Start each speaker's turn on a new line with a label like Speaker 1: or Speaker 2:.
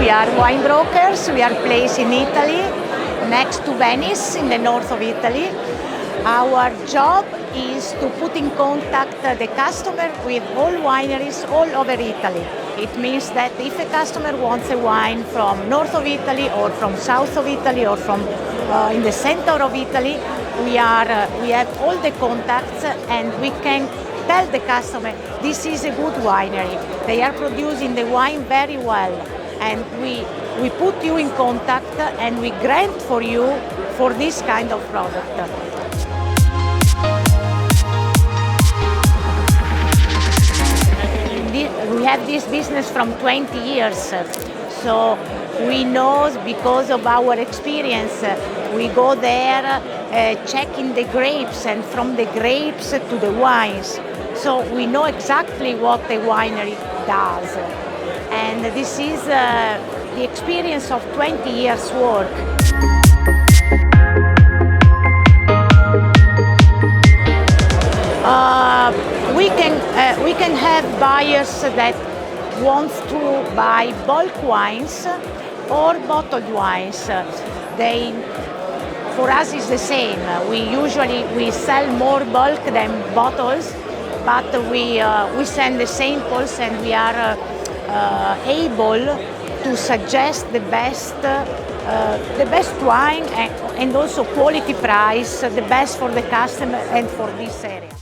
Speaker 1: We are wine brokers. We are placed in Italy, next to Venice, in the north of Italy. Our job is to put in contact the customer with all wineries all over Italy. It means that if a customer wants a wine from north of Italy or from south of Italy or from in the center of Italy, we have all the contacts and we can tell the customer this is a good winery. They are producing the wine very well, and we put you in contact and we grant for you for this kind of product. We have this business from 20 years, so we know because of our experience. We go there checking the grapes, and from the grapes to the wines. So we know exactly what the winery does. And this is the experience of 20 years' work. We can have buyers that want to buy bulk wines or bottled wines. For us it's the same. We sell more bulk than bottles, but we send the samples and we are able to suggest the best wine and also quality price, the best for the customer and for this area.